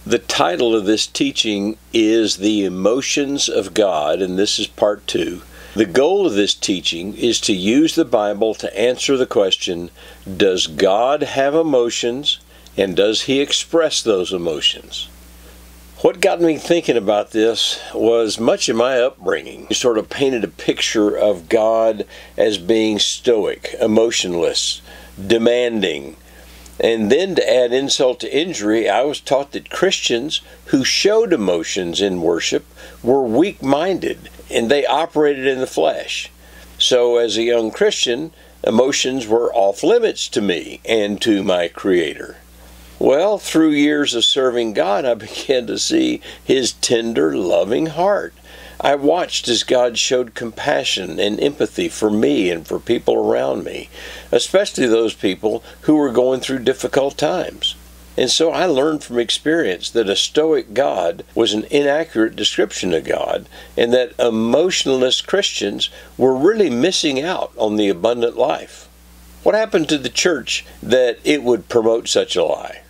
The title of this teaching is The Emotions of God, and this is part 2. The goal of this teaching is to use the Bible to answer the question, does God have emotions, and does He express those emotions? What got me thinking about this was much of my upbringing. It sort of painted a picture of God as being stoic, emotionless, demanding. And then to add insult to injury, I was taught that Christians who showed emotions in worship were weak-minded and they operated in the flesh. So as a young Christian, emotions were off limits to me and to my Creator. Well, through years of serving God, I began to see His tender, loving heart. I watched as God showed compassion and empathy for me and for people around me, especially those people who were going through difficult times. And so I learned from experience that a stoic God was an inaccurate description of God, and that emotionless Christians were really missing out on the abundant life. What happened to the church that it would promote such a lie?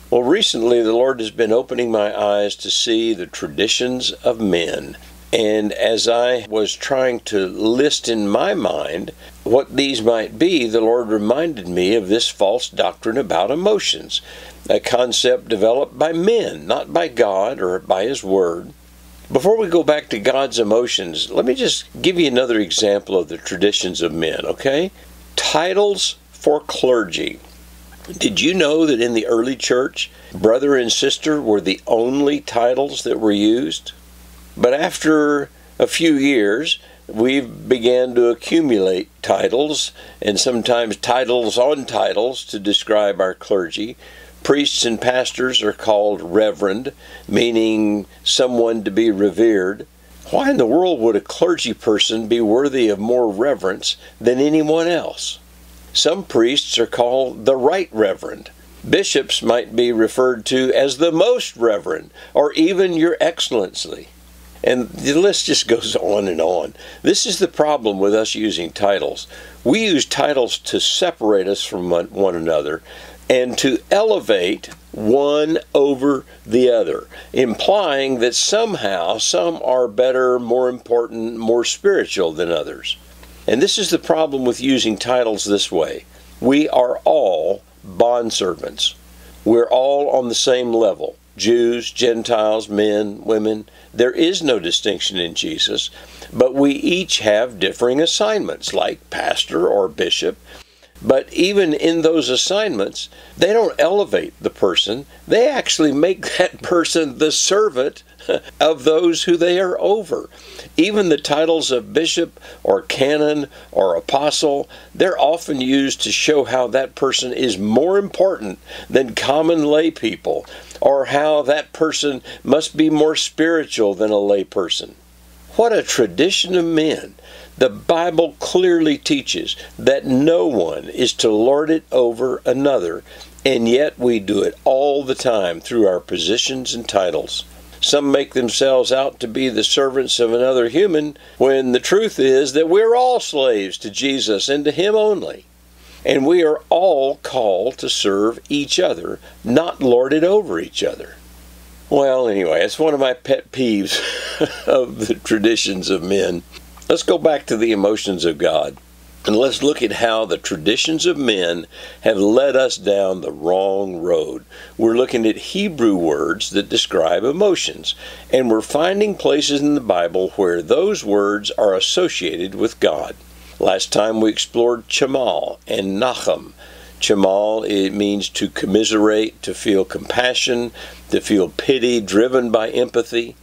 Well, recently the Lord has been opening my eyes to see the traditions of men. And as I was trying to list in my mind what these might be, the Lord reminded me of this false doctrine about emotions, a concept developed by men, not by God or by His Word. Before we go back to God's emotions, let me just give you another example of the traditions of men, okay? Titles for clergy. Did you know that in the early church, brother and sister were the only titles that were used? But after a few years, we began to accumulate titles, and sometimes titles on titles to describe our clergy. Priests and pastors are called reverend, meaning someone to be revered. Why in the world would a clergy person be worthy of more reverence than anyone else? Some priests are called the Right Reverend. Bishops might be referred to as the Most Reverend, or even Your Excellency. And the list just goes on and on. This is the problem with us using titles. We use titles to separate us from one another and to elevate one over the other, implying that somehow some are better, more important, more spiritual than others. And this is the problem with using titles this way. We are all bondservants. We're all on the same level. Jews, Gentiles, men, women. There is no distinction in Jesus, but we each have differing assignments, like pastor or bishop. But even in those assignments, they don't elevate the person. They actually make that person the servant of those who they are over. Even the titles of bishop or canon or apostle, they're often used to show how that person is more important than common lay people, or how that person must be more spiritual than a lay person. What a tradition of men! The Bible clearly teaches that no one is to lord it over another, and yet we do it all the time through our positions and titles. Some make themselves out to be the servants of another human, when the truth is that we're all slaves to Jesus and to Him only. And we are all called to serve each other, not lord it over each other. Well, anyway, it's one of my pet peeves of the traditions of men. Let's go back to the emotions of God, and let's look at how the traditions of men have led us down the wrong road. We're looking at Hebrew words that describe emotions, and we're finding places in the Bible where those words are associated with God. Last time we explored chamal and nacham. Chamal, it means to commiserate, to feel compassion, to feel pity, driven by empathy.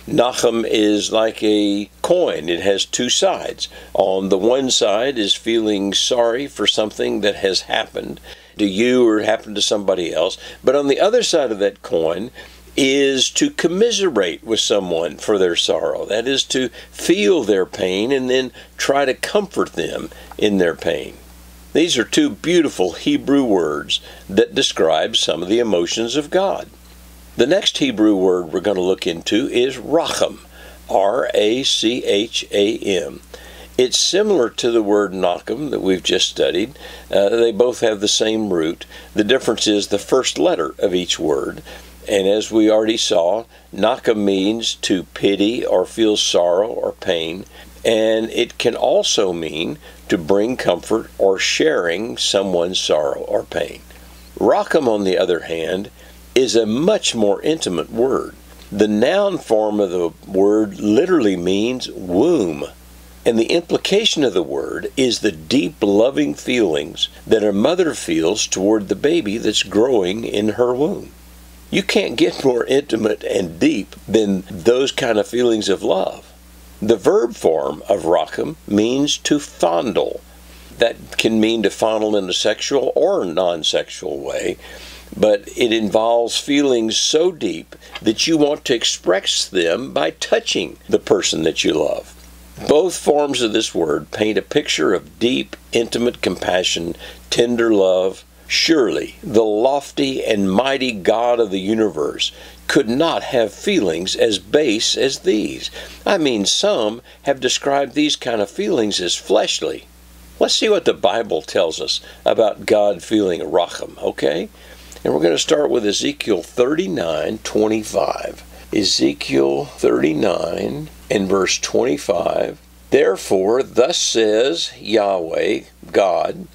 Nacham is like a coin. It has two sides. On the one side is feeling sorry for something that has happened to you or happened to somebody else. But on the other side of that coin is to commiserate with someone for their sorrow. That is to feel their pain and then try to comfort them in their pain. These are two beautiful Hebrew words that describe some of the emotions of God. The next Hebrew word we're going to look into is racham, R-A-C-H-A-M. It's similar to the word nacham that we've just studied. They both have the same root. The difference is the first letter of each word. And as we already saw, naka means to pity or feel sorrow or pain, and it can also mean to bring comfort or sharing someone's sorrow or pain. Racham, on the other hand, is a much more intimate word. The noun form of the word literally means womb. And the implication of the word is the deep loving feelings that a mother feels toward the baby that's growing in her womb. You can't get more intimate and deep than those kind of feelings of love. The verb form of racham means to fondle. That can mean to fondle in a sexual or non-sexual way, but it involves feelings so deep that you want to express them by touching the person that you love. Both forms of this word paint a picture of deep, intimate compassion, tender love. Surely, the lofty and mighty God of the universe could not have feelings as base as these. I mean, some have described these kind of feelings as fleshly. Let's see what the Bible tells us about God feeling racham, okay? And we're going to start with Ezekiel 39:25. Ezekiel 39 and verse 25. Therefore, thus says Yahweh, God,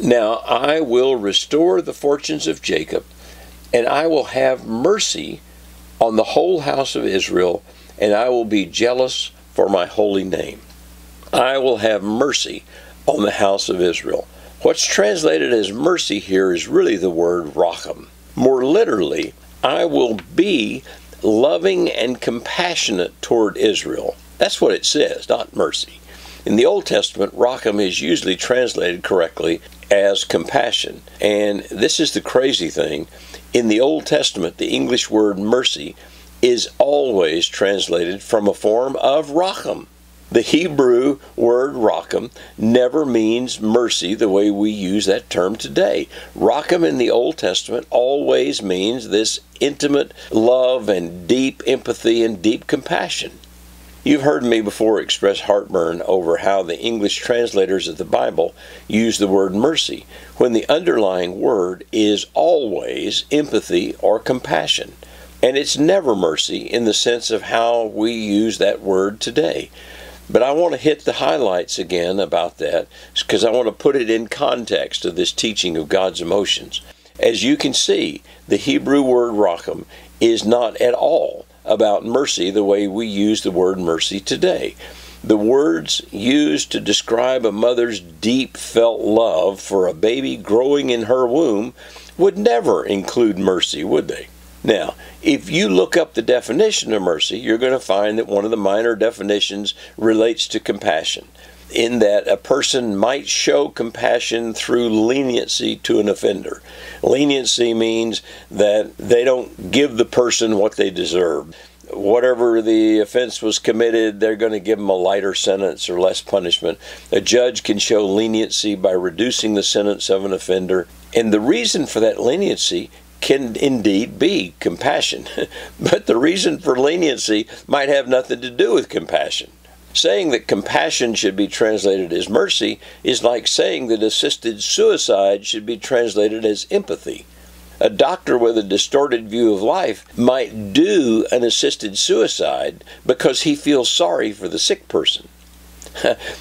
now I will restore the fortunes of Jacob, and I will have mercy on the whole house of Israel, and I will be jealous for my holy name. I will have mercy on the house of Israel. What's translated as mercy here is really the word racham. More literally, I will be loving and compassionate toward Israel. That's what it says, not mercy. In the Old Testament, racham is usually translated correctly as compassion. And this is the crazy thing. In the Old Testament, the English word mercy is always translated from a form of racham. The Hebrew word racham never means mercy the way we use that term today. Racham in the Old Testament always means this intimate love and deep empathy and deep compassion. You've heard me before express heartburn over how the English translators of the Bible use the word mercy when the underlying word is always empathy or compassion. And it's never mercy in the sense of how we use that word today. But I want to hit the highlights again about that because I want to put it in context of this teaching of God's emotions. As you can see, the Hebrew word racham is not at all about mercy the way we use the word mercy today. The words used to describe a mother's deep felt love for a baby growing in her womb would never include mercy, would they? Now, if you look up the definition of mercy, you're going to find that one of the minor definitions relates to compassion, in that a person might show compassion through leniency to an offender. Leniency means that they don't give the person what they deserve. Whatever the offense was committed, they're going to give them a lighter sentence or less punishment. A judge can show leniency by reducing the sentence of an offender. And the reason for that leniency can indeed be compassion. But the reason for leniency might have nothing to do with compassion. Saying that compassion should be translated as mercy is like saying that assisted suicide should be translated as empathy. A doctor with a distorted view of life might do an assisted suicide because he feels sorry for the sick person.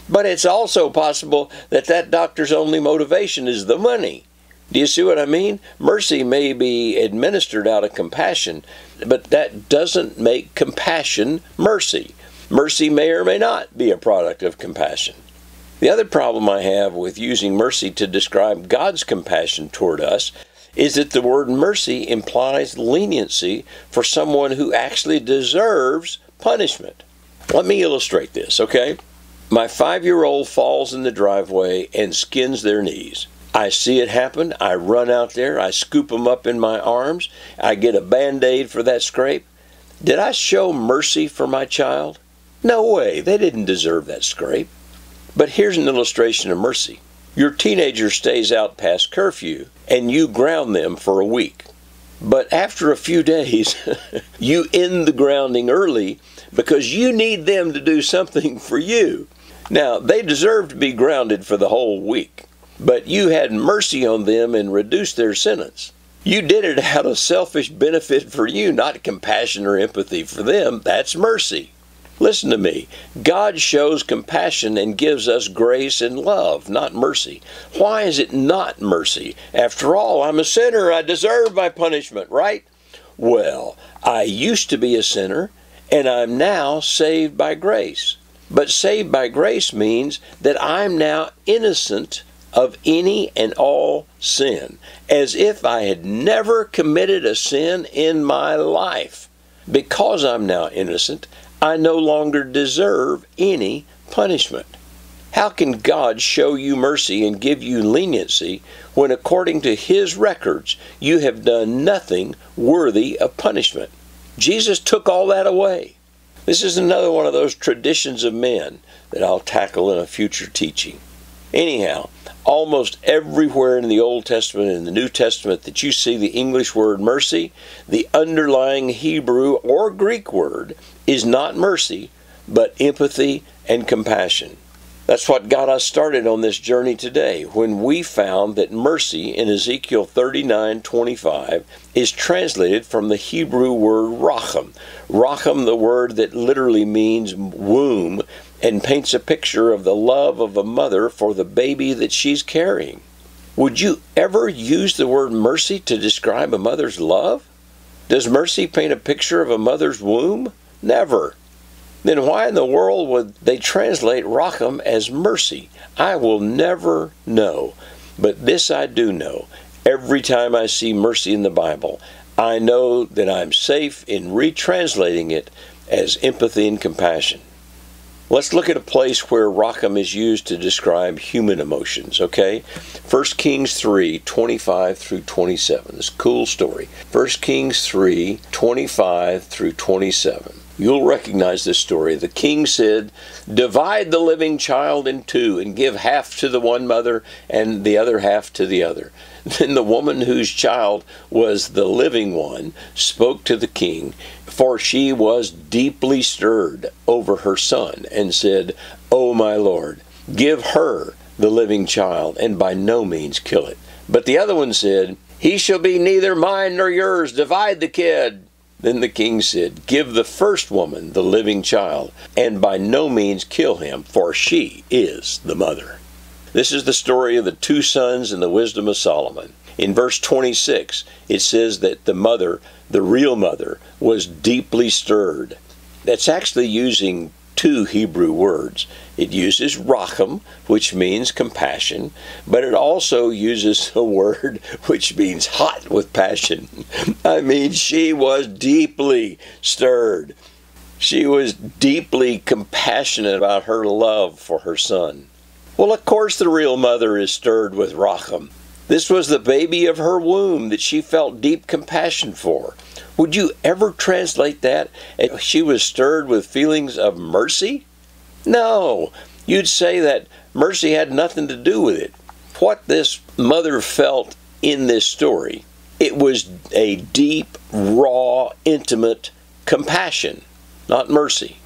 But it's also possible that that doctor's only motivation is the money. Do you see what I mean? Mercy may be administered out of compassion, but that doesn't make compassion mercy. Mercy may or may not be a product of compassion. The other problem I have with using mercy to describe God's compassion toward us is that the word mercy implies leniency for someone who actually deserves punishment. Let me illustrate this, okay? My 5-year-old falls in the driveway and skins their knees. I see it happen. I run out there. I scoop them up in my arms. I get a Band-Aid for that scrape. Did I show mercy for my child? No way. They didn't deserve that scrape. But here's an illustration of mercy. Your teenager stays out past curfew, and you ground them for a week. But after a few days, you end the grounding early because you need them to do something for you. Now, they deserve to be grounded for the whole week. But you had mercy on them and reduced their sentence. You did it out of selfish benefit for you, not compassion or empathy for them. That's mercy. Listen to me. God shows compassion and gives us grace and love, not mercy. Why is it not mercy? After all, I'm a sinner. I deserve my punishment, right? Well, I used to be a sinner, and I'm now saved by grace. But saved by grace means that I'm now innocent of any and all sin, as if I had never committed a sin in my life. Because I'm now innocent, I no longer deserve any punishment. How can God show you mercy and give you leniency when, according to His records, you have done nothing worthy of punishment? Jesus took all that away. This is another one of those traditions of men that I'll tackle in a future teaching. Anyhow, almost everywhere in the Old Testament and the New Testament that you see the English word mercy, the underlying Hebrew or Greek word is not mercy, but empathy and compassion. That's what got us started on this journey today, when we found that mercy in Ezekiel 39:25 is translated from the Hebrew word racham. Racham, the word that literally means womb, and paints a picture of the love of a mother for the baby that she's carrying. Would you ever use the word mercy to describe a mother's love? Does mercy paint a picture of a mother's womb? Never. Then why in the world would they translate racham as mercy? I will never know. But this I do know. Every time I see mercy in the Bible, I know that I'm safe in retranslating it as empathy and compassion. Let's look at a place where racham is used to describe human emotions, okay? 1 Kings 3:25 through 27. This cool story. 1 Kings 3:25 through 27. You'll recognize this story. The king said, "Divide the living child in two and give half to the one mother and the other half to the other." Then the woman whose child was the living one spoke to the king, for she was deeply stirred over her son, and said, "O my lord, give her the living child, and by no means kill it." But the other one said, "He shall be neither mine nor yours. Divide the kid." Then the king said, "Give the first woman the living child, and by no means kill him, for she is the mother." This is the story of the two sons and the wisdom of Solomon. In verse 26, it says that the mother, the real mother, was deeply stirred. That's actually using two Hebrew words. It uses racham, which means compassion, but it also uses a word which means hot with passion. I mean, she was deeply stirred. She was deeply compassionate about her love for her son. Well, of course the real mother is stirred with racham. This was the baby of her womb that she felt deep compassion for. Would you ever translate that as she was stirred with feelings of mercy? No. You'd say that mercy had nothing to do with it. What this mother felt in this story, it was a deep, raw, intimate compassion, not mercy.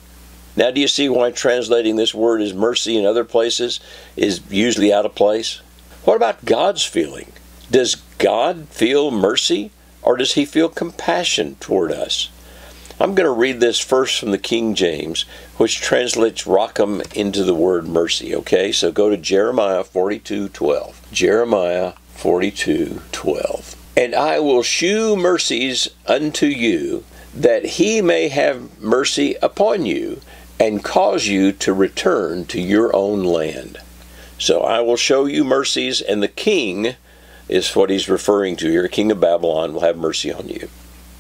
Now, do you see why translating this word as mercy in other places is usually out of place? What about God's feeling? Does God feel mercy, or does He feel compassion toward us? I'm going to read this first from the King James, which translates racham into the word mercy, okay? So go to Jeremiah 42:12. Jeremiah 42:12. "And I will shew mercies unto you, that He may have mercy upon you, and cause you to return to your own land." So I will show you mercies, and the king is what he's referring to here. King of Babylon will have mercy on you.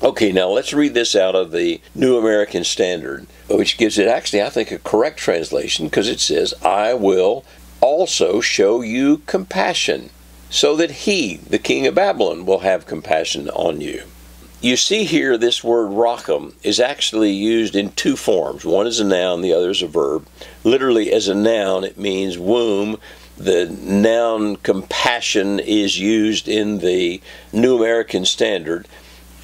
Okay, now let's read this out of the New American Standard, which gives it actually, I think, a correct translation, because it says, "I will also show you compassion, so that he, the king of Babylon, will have compassion on you." You see here, this word racham is actually used in two forms. One is a noun, the other is a verb. Literally, as a noun, it means womb. The noun compassion is used in the New American Standard,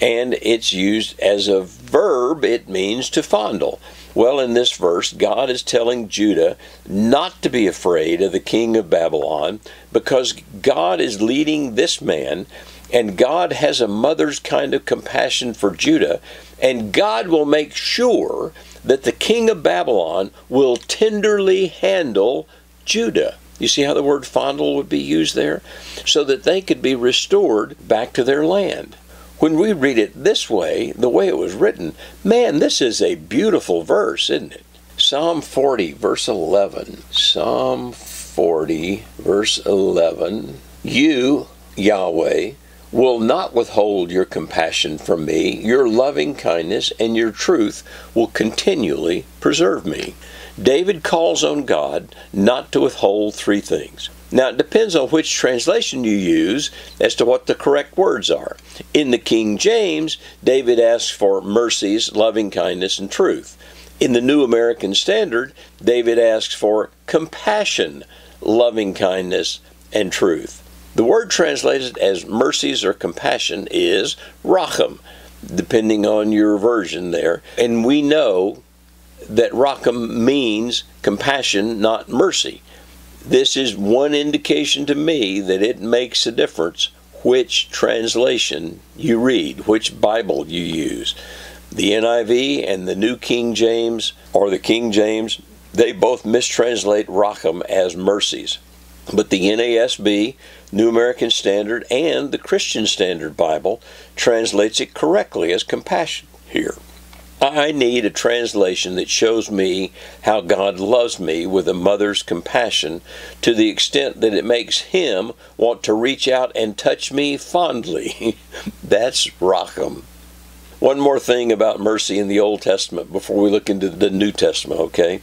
and it's used as a verb. It means to fondle. Well, in this verse, God is telling Judah not to be afraid of the king of Babylon, because God is leading this man And God has a mother's kind of compassion for Judah, and God will make sure that the king of Babylon will tenderly handle Judah. You see how the word fondle would be used there? So that they could be restored back to their land. When we read it this way, the way it was written, man, this is a beautiful verse, isn't it? Psalm 40, verse 11. Psalm 40, verse 11. You, Yahweh, will not withhold your compassion from me. Your loving kindness and your truth will continually preserve me. David calls on God not to withhold three things. Now, it depends on which translation you use as to what the correct words are. In the King James, David asks for mercies, loving kindness, and truth. In the New American Standard, David asks for compassion, loving kindness, and truth. The word translated as mercies or compassion is racham, depending on your version there. And we know that racham means compassion, not mercy. This is one indication to me that it makes a difference which translation you read, which Bible you use. The NIV and the New King James, or the King James, they both mistranslate racham as mercies. But the NASB, New American Standard, and the Christian Standard Bible translates it correctly as compassion here. I need a translation that shows me how God loves me with a mother's compassion to the extent that it makes Him want to reach out and touch me fondly. That's racham. One more thing about mercy in the Old Testament before we look into the New Testament, okay?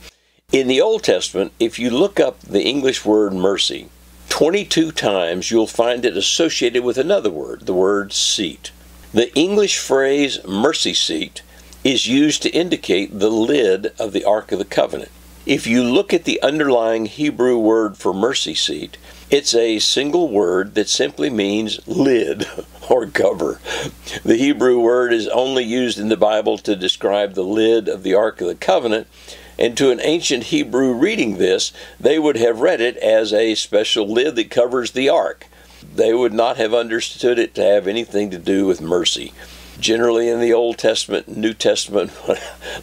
In the Old Testament, if you look up the English word mercy, 22 times you'll find it associated with another word, the word seat. The English phrase mercy seat is used to indicate the lid of the Ark of the Covenant. If you look at the underlying Hebrew word for mercy seat, it's a single word that simply means lid or cover. The Hebrew word is only used in the Bible to describe the lid of the Ark of the Covenant, and to an ancient Hebrew reading this, they would have read it as a special lid that covers the ark. They would not have understood it to have anything to do with mercy. Generally in the Old Testament and New Testament,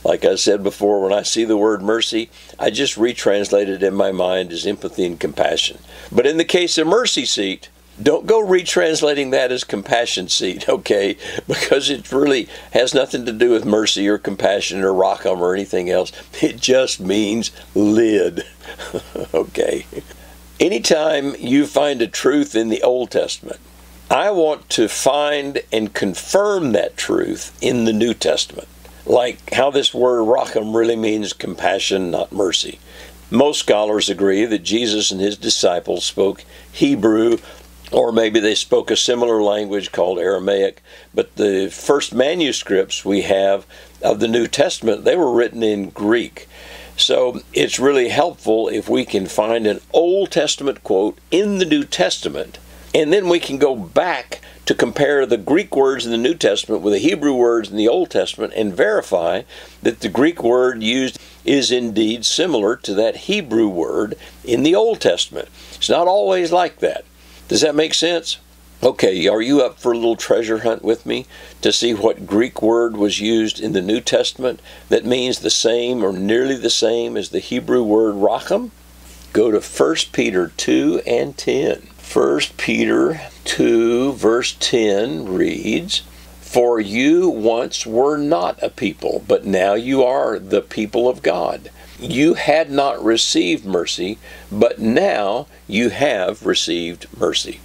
like I said before, when I see the word mercy, I just retranslate it in my mind as empathy and compassion. But in the case of mercy seat, don't go retranslating that as compassion seat, okay? Because it really has nothing to do with mercy or compassion or racham or anything else. It just means lid, okay? Anytime you find a truth in the Old Testament, I want to find and confirm that truth in the New Testament, like how this word racham really means compassion, not mercy. Most scholars agree that Jesus and his disciples spoke Hebrew, or maybe they spoke a similar language called Aramaic, but the first manuscripts we have of the New Testament, they were written in Greek. So it's really helpful if we can find an Old Testament quote in the New Testament, and then we can go back to compare the Greek words in the New Testament with the Hebrew words in the Old Testament and verify that the Greek word used is indeed similar to that Hebrew word in the Old Testament. It's not always like that. Does that make sense? Okay, are you up for a little treasure hunt with me to see what Greek word was used in the New Testament that means the same or nearly the same as the Hebrew word racham? Go to 1 Peter 2 and 10. 1 Peter 2 verse 10 reads, "For you once were not a people, but now you are the people of God. You had not received mercy, but now you have received mercy."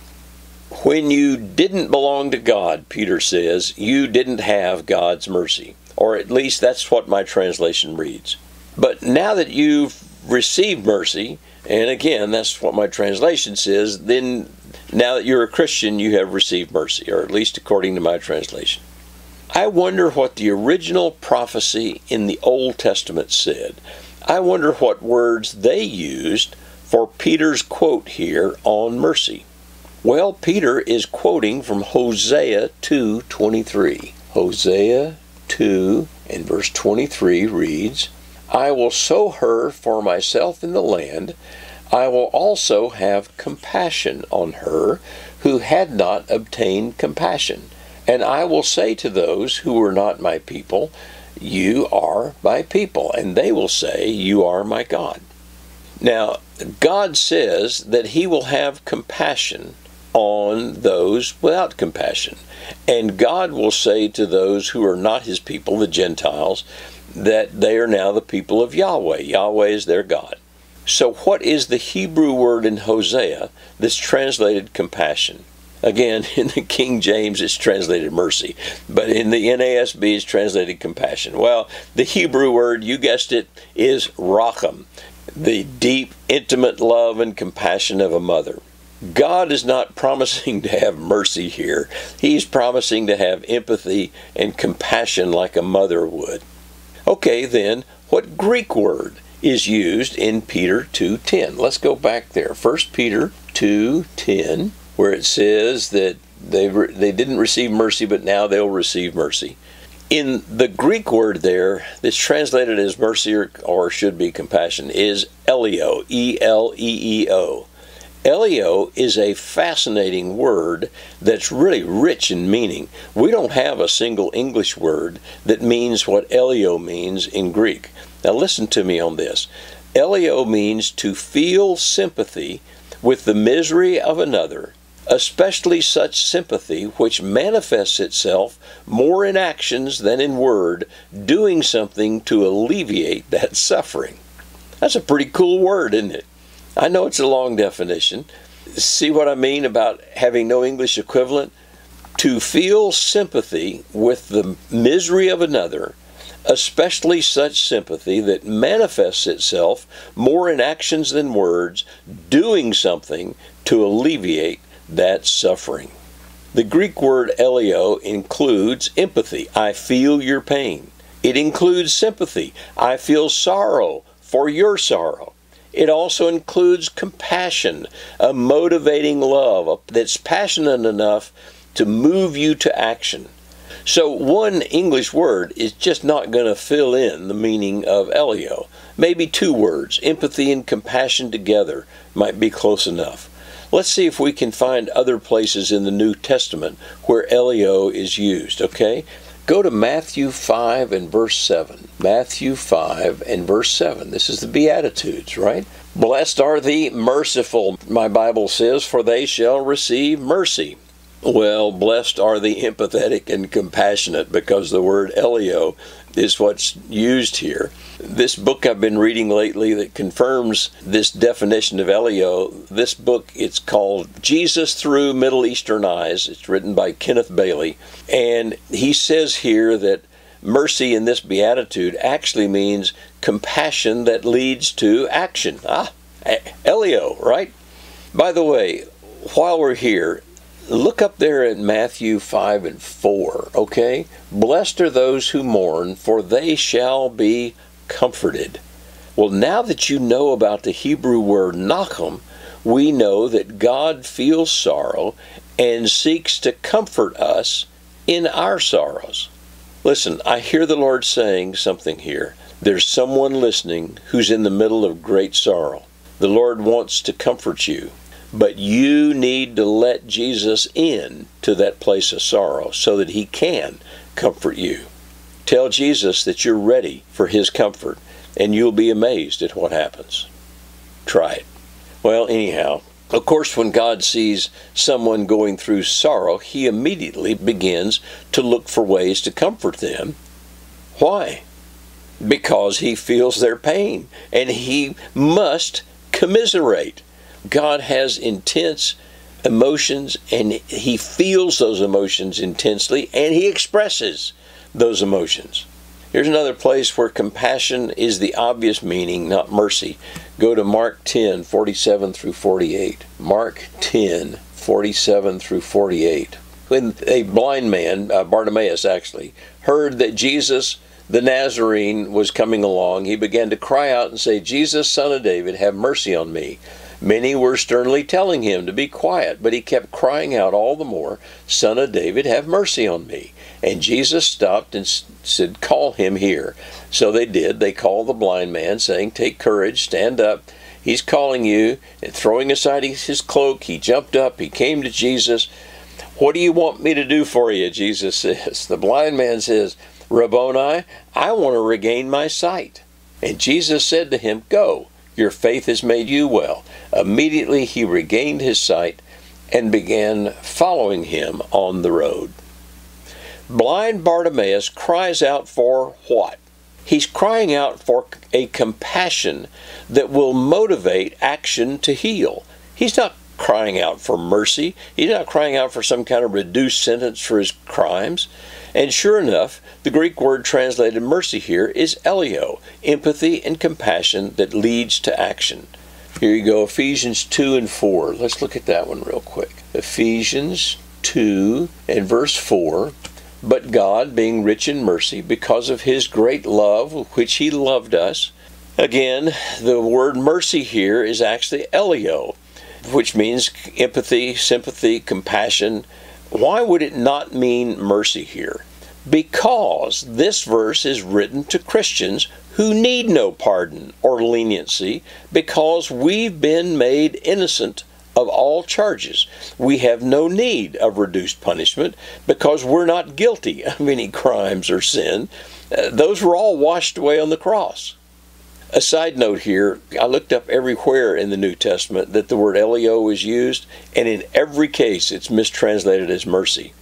When you didn't belong to God, Peter says, you didn't have God's mercy. Or at least that's what my translation reads. But now that you've received mercy, and again, that's what my translation says, then now that you're a Christian, you have received mercy, or at least according to my translation. I wonder what the original prophecy in the Old Testament said. I wonder what words they used for Peter's quote here on mercy. Well, Peter is quoting from Hosea 2:23. Hosea 2 and verse 23 reads, "I will sow her for myself in the land. I will also have compassion on her, who had not obtained compassion. And I will say to those who were not my people, you are my people. And they will say, you are my God. Now, God says that he will have compassion on those without compassion. And God will say to those who are not his people, the Gentiles, that they are now the people of Yahweh. Yahweh is their God. So what is the Hebrew word in Hosea that's translated compassion? Again, in the King James it's translated mercy, but in the NASB it's translated compassion. Well, the Hebrew word, you guessed it, is racham, the deep, intimate love and compassion of a mother. God is not promising to have mercy here. He's promising to have empathy and compassion like a mother would. Okay, then, what Greek word is used in Peter 2:10? Let's go back there. 1 Peter 2:10, where it says that they didn't receive mercy, but now they'll receive mercy. In the Greek word there, that's translated as mercy or should be compassion, is eleo, E-L-E-E-O. Eleo is a fascinating word that's really rich in meaning. We don't have a single English word that means what eleo means in Greek. Now listen to me on this. Eleo means to feel sympathy with the misery of another, especially such sympathy which manifests itself more in actions than in word, doing something to alleviate that suffering. That's a pretty cool word, isn't it? I know it's a long definition. See what I mean about having no English equivalent? To feel sympathy with the misery of another, especially such sympathy that manifests itself more in actions than words, doing something to alleviate that suffering. The Greek word eleo includes empathy. I feel your pain. It includes sympathy. I feel sorrow for your sorrow. It also includes compassion, a motivating love that's passionate enough to move you to action. So one English word is just not going to fill in the meaning of eleo. Maybe two words, empathy and compassion together, might be close enough. Let's see if we can find other places in the New Testament where eleo is used, okay? Go to Matthew 5 and verse 7. Matthew 5 and verse 7. This is the Beatitudes, right? Blessed are the merciful, my Bible says, for they shall receive mercy. Well, blessed are the empathetic and compassionate, because the word eleo is what's used here. This book I've been reading lately that confirms this definition of eleo, this book, it's called Jesus Through Middle Eastern Eyes. It's written by Kenneth Bailey. And he says here that mercy in this beatitude actually means compassion that leads to action. Eleo, right? By the way, while we're here, look up there at Matthew 5 and 4, okay? Blessed are those who mourn, for they shall be comforted. Well, now that you know about the Hebrew word nachem, we know that God feels sorrow and seeks to comfort us in our sorrows. Listen, I hear the Lord saying something here. There's someone listening who's in the middle of great sorrow. The Lord wants to comfort you. But you need to let Jesus in to that place of sorrow so that he can comfort you. Tell Jesus that you're ready for his comfort, and you'll be amazed at what happens. Try it. Well, anyhow, of course, when God sees someone going through sorrow, he immediately begins to look for ways to comfort them. Why? Because he feels their pain, and he must commiserate. God has intense emotions, and he feels those emotions intensely, and he expresses those emotions. Here's another place where compassion is the obvious meaning, not mercy. Go to Mark 10, 47 through 48. Mark 10, 47 through 48. When a blind man, Bartimaeus actually, heard that Jesus the Nazarene was coming along, he began to cry out and say, Jesus, Son of David, have mercy on me. Many were sternly telling him to be quiet, but he kept crying out all the more, Son of David, have mercy on me. And Jesus stopped and said, call him here. So they did. They called the blind man, saying, take courage, stand up. He's calling you, and throwing aside his cloak, he jumped up, he came to Jesus. "What do you want me to do for you?" Jesus says. The blind man says, "Rabboni, I want to regain my sight." And Jesus said to him, "Go, your faith has made you well." Immediately he regained his sight and began following him on the road. Blind Bartimaeus cries out for what? He's crying out for a compassion that will motivate action to heal. He's not crying out for mercy. He's not crying out for some kind of reduced sentence for his crimes. And sure enough, the Greek word translated mercy here is eleo, empathy and compassion that leads to action. Here you go, Ephesians 2 and 4. Let's look at that one real quick. Ephesians 2 and verse 4. "But God, being rich in mercy, because of his great love with which he loved us." Again, the word mercy here is actually eleo, which means empathy, sympathy, compassion. Why would it not mean mercy here? Because this verse is written to Christians who need no pardon or leniency because we've been made innocent of all charges. We have no need of reduced punishment because we're not guilty of any crimes or sin. Those were all washed away on the cross. A side note here, I looked up everywhere in the New Testament that the word eleo is used, and in every case it's mistranslated as mercy.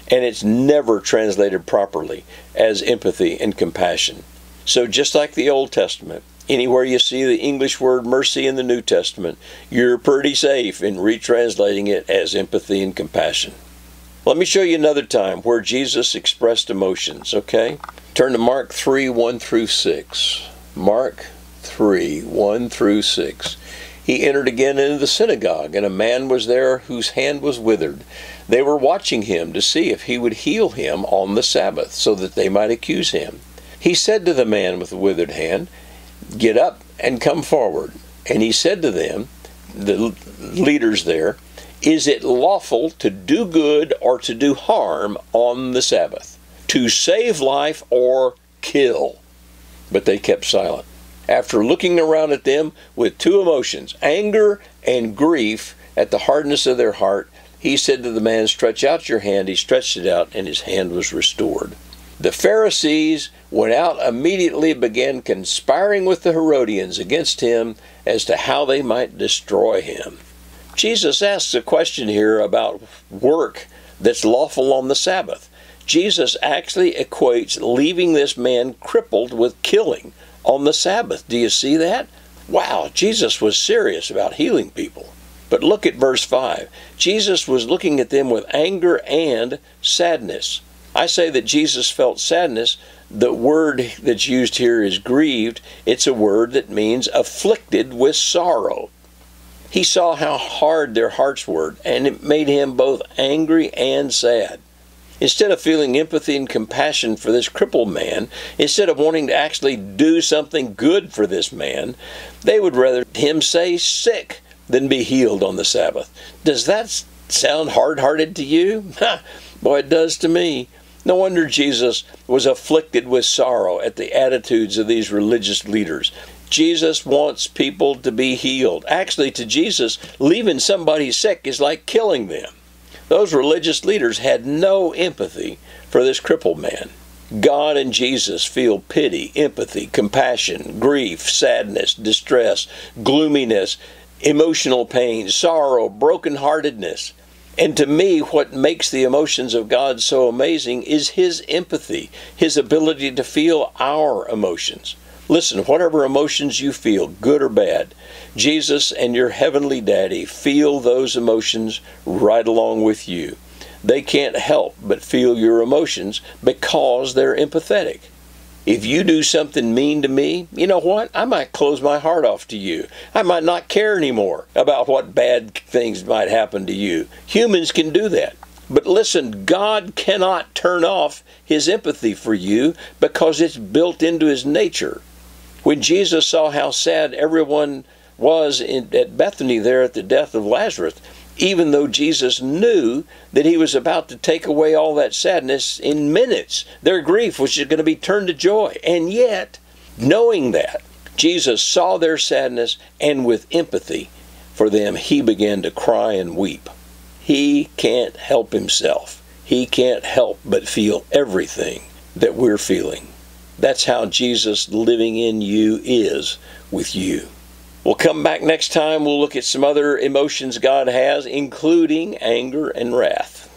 And it's never translated properly as empathy and compassion. So just like the Old Testament, anywhere you see the English word mercy in the New Testament, you're pretty safe in retranslating it as empathy and compassion. Let me show you another time where Jesus expressed emotions, okay? Turn to Mark 3, 1 through 6. Mark 3, 1 through 6. "He entered again into the synagogue, and a man was there whose hand was withered. They were watching him to see if he would heal him on the Sabbath, so that they might accuse him. He said to the man with the withered hand, 'Get up and come forward.' And he said to them," the leaders there, "Is it lawful to do good or to do harm on the Sabbath? To save life or kill?" But they kept silent. After looking around at them with two emotions, anger and grief at the hardness of their heart, he said to the man, "Stretch out your hand." He stretched it out, and his hand was restored. The Pharisees went out immediately, began conspiring with the Herodians against him as to how they might destroy him. Jesus asks a question here about work that's lawful on the Sabbath. Jesus actually equates leaving this man crippled with killing on the Sabbath. Do you see that? Wow, Jesus was serious about healing people. But look at verse 5. Jesus was looking at them with anger and sadness. I say that Jesus felt sadness. The word that's used here is grieved. It's a word that means afflicted with sorrow. He saw how hard their hearts were, and it made him both angry and sad. Instead of feeling empathy and compassion for this crippled man, instead of wanting to actually do something good for this man, they would rather him stay sick than be healed on the Sabbath. Does that sound hard-hearted to you? Boy, it does to me. No wonder Jesus was afflicted with sorrow at the attitudes of these religious leaders. Jesus wants people to be healed. Actually, to Jesus, leaving somebody sick is like killing them. Those religious leaders had no empathy for this crippled man. God and Jesus feel pity, empathy, compassion, grief, sadness, distress, gloominess, emotional pain, sorrow, brokenheartedness. And to me, what makes the emotions of God so amazing is His empathy, His ability to feel our emotions. Listen, whatever emotions you feel, good or bad, Jesus and your heavenly Daddy feel those emotions right along with you. They can't help but feel your emotions because they're empathetic. If you do something mean to me, you know what? I might close my heart off to you. I might not care anymore about what bad things might happen to you. Humans can do that. But listen, God cannot turn off His empathy for you because it's built into His nature. When Jesus saw how sad everyone was at Bethany there at the death of Lazarus, even though Jesus knew that He was about to take away all that sadness in minutes, their grief was just going to be turned to joy. And yet, knowing that, Jesus saw their sadness, and with empathy for them, he began to cry and weep. He can't help himself. He can't help but feel everything that we're feeling. That's how Jesus living in you is with you. We'll come back next time. We'll look at some other emotions God has, including anger and wrath.